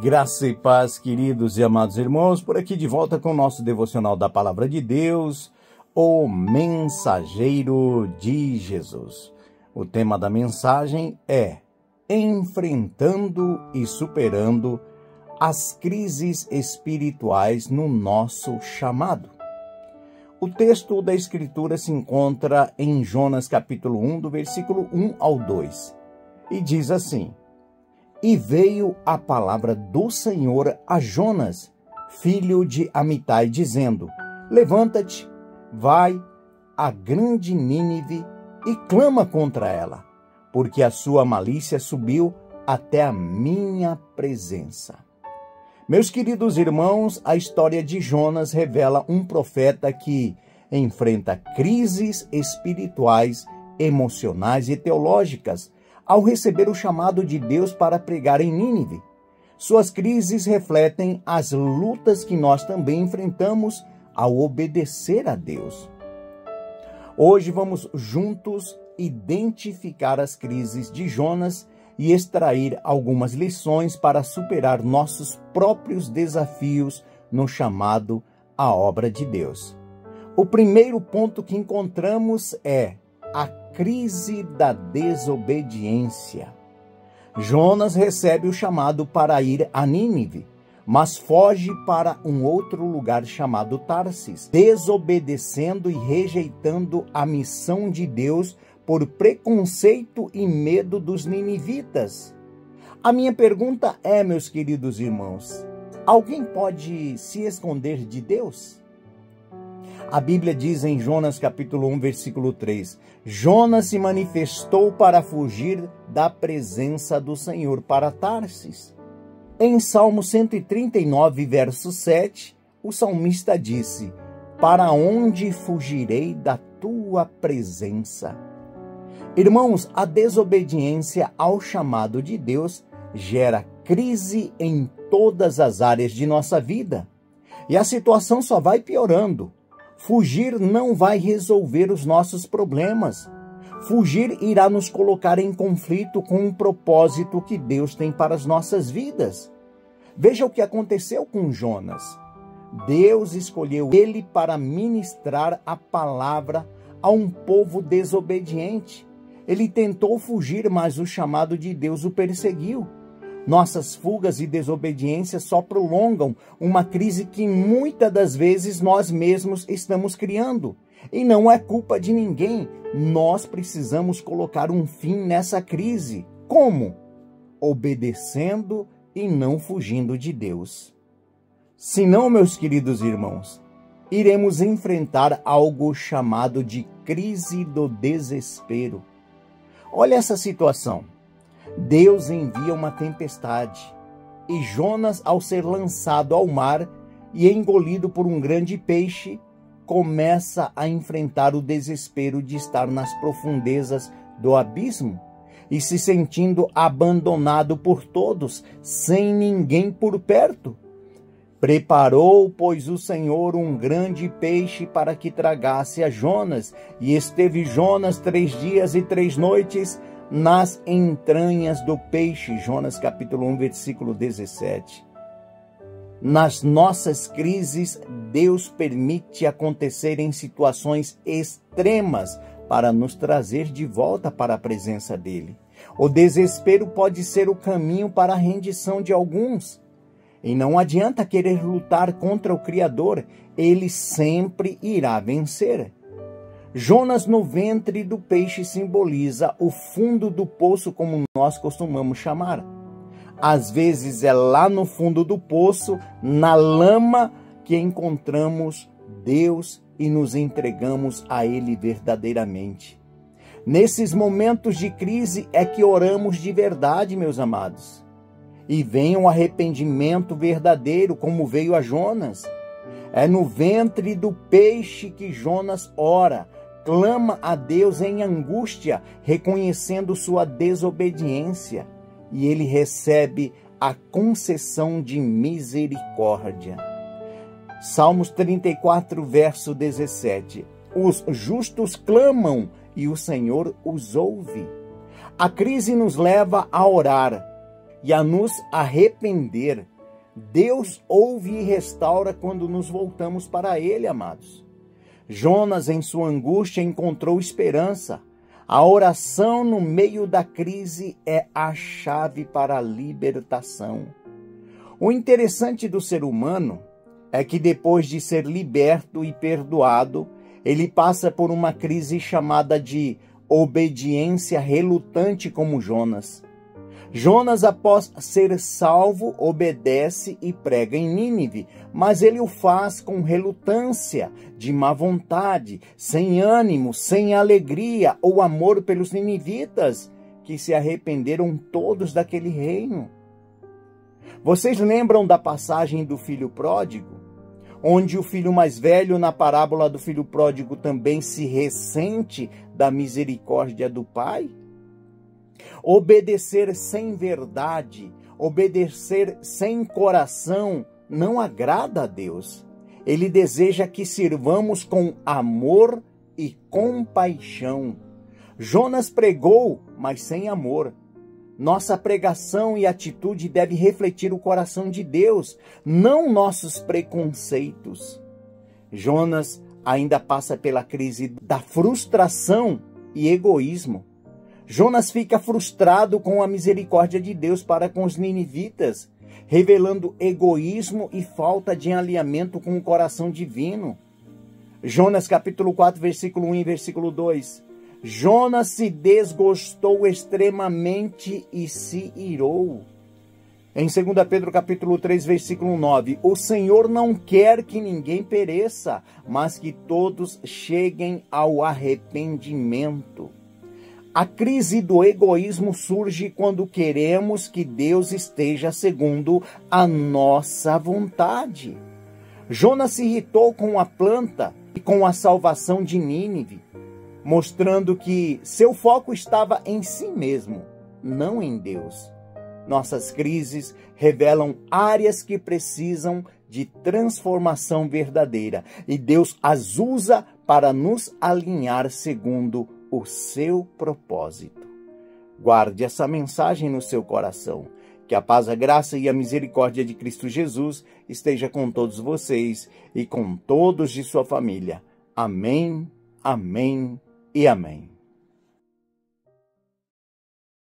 Graça e paz, queridos e amados irmãos, por aqui de volta com o nosso devocional da Palavra de Deus, o Mensageiro de Jesus. O tema da mensagem é Enfrentando e Superando as Crises Espirituais no Nosso Chamado. O texto da Escritura se encontra em Jonas capítulo 1, do versículo 1 ao 2, e diz assim: E veio a palavra do Senhor a Jonas, filho de Amitai, dizendo: Levanta-te, vai a grande Nínive e clama contra ela, porque a sua malícia subiu até a minha presença. Meus queridos irmãos, a história de Jonas revela um profeta que enfrenta crises espirituais, emocionais e teológicas ao receber o chamado de Deus para pregar em Nínive. Suas crises refletem as lutas que nós também enfrentamos ao obedecer a Deus. Hoje vamos juntos identificar as crises de Jonas e extrair algumas lições para superar nossos próprios desafios no chamado à obra de Deus. O primeiro ponto que encontramos é a crise da desobediência. Jonas recebe o chamado para ir a Nínive, mas foge para um outro lugar chamado Tarsis, desobedecendo e rejeitando a missão de Deus por preconceito e medo dos ninivitas. A minha pergunta é, meus queridos irmãos, alguém pode se esconder de Deus? A Bíblia diz em Jonas capítulo 1, versículo 3, Jonas se manifestou para fugir da presença do Senhor para Tarsis. Em Salmo 139, verso 7, o salmista disse: Para onde fugirei da tua presença? Irmãos, a desobediência ao chamado de Deus gera crise em todas as áreas de nossa vida. E a situação só vai piorando. Fugir não vai resolver os nossos problemas. Fugir irá nos colocar em conflito com o propósito que Deus tem para as nossas vidas. Veja o que aconteceu com Jonas. Deus escolheu ele para ministrar a palavra a um povo desobediente. Ele tentou fugir, mas o chamado de Deus o perseguiu. Nossas fugas e desobediências só prolongam uma crise que muitas das vezes nós mesmos estamos criando. E não é culpa de ninguém. Nós precisamos colocar um fim nessa crise. Como? Obedecendo e não fugindo de Deus. Senão, meus queridos irmãos, iremos enfrentar algo chamado de crise do desespero. Olha essa situação. Deus envia uma tempestade e Jonas, ao ser lançado ao mar e engolido por um grande peixe, começa a enfrentar o desespero de estar nas profundezas do abismo e se sentindo abandonado por todos, sem ninguém por perto. Preparou, pois, o Senhor um grande peixe para que tragasse a Jonas, e esteve Jonas 3 dias e 3 noites nas entranhas do peixe. Jonas capítulo 1, versículo 17. Nas nossas crises, Deus permite acontecerem situações extremas para nos trazer de volta para a presença dele. O desespero pode ser o caminho para a rendição de alguns. E não adianta querer lutar contra o Criador, ele sempre irá vencer. Jonas no ventre do peixe simboliza o fundo do poço, como nós costumamos chamar. Às vezes é lá no fundo do poço, na lama, que encontramos Deus e nos entregamos a Ele verdadeiramente. Nesses momentos de crise é que oramos de verdade, meus amados. E vem um arrependimento verdadeiro, como veio a Jonas. É no ventre do peixe que Jonas ora, clama a Deus em angústia, reconhecendo sua desobediência. E ele recebe a concessão de misericórdia. Salmos 34, verso 17. Os justos clamam e o Senhor os ouve. A crise nos leva a orar. e a nos arrepender. Deus ouve e restaura quando nos voltamos para Ele, amados. Jonas, em sua angústia, encontrou esperança. A oração no meio da crise é a chave para a libertação. O interessante do ser humano é que depois de ser liberto e perdoado, ele passa por uma crise chamada de obediência relutante, como Jonas. Jonas, após ser salvo, obedece e prega em Nínive, mas ele o faz com relutância, de má vontade, sem ânimo, sem alegria ou amor pelos ninivitas, que se arrependeram todos daquele reino. Vocês lembram da passagem do filho pródigo? Onde o filho mais velho, na parábola do filho pródigo, também se ressente da misericórdia do pai? Obedecer sem verdade, obedecer sem coração, não agrada a Deus. Ele deseja que sirvamos com amor e compaixão. Jonas pregou, mas sem amor. Nossa pregação e atitude deve refletir o coração de Deus, não nossos preconceitos. Jonas ainda passa pela crise da frustração e egoísmo. Jonas fica frustrado com a misericórdia de Deus para com os ninivitas, revelando egoísmo e falta de alinhamento com o coração divino. Jonas capítulo 4, versículo 1 e versículo 2. Jonas se desgostou extremamente e se irou. Em 2 Pedro capítulo 3, versículo 9, o Senhor não quer que ninguém pereça, mas que todos cheguem ao arrependimento. A crise do egoísmo surge quando queremos que Deus esteja segundo a nossa vontade. Jonas se irritou com a planta e com a salvação de Nínive, mostrando que seu foco estava em si mesmo, não em Deus. Nossas crises revelam áreas que precisam de transformação verdadeira e Deus as usa para nos alinhar segundo o seu propósito. Guarde essa mensagem no seu coração. Que a paz, a graça e a misericórdia de Cristo Jesus esteja com todos vocês e com todos de sua família. Amém, amém e amém.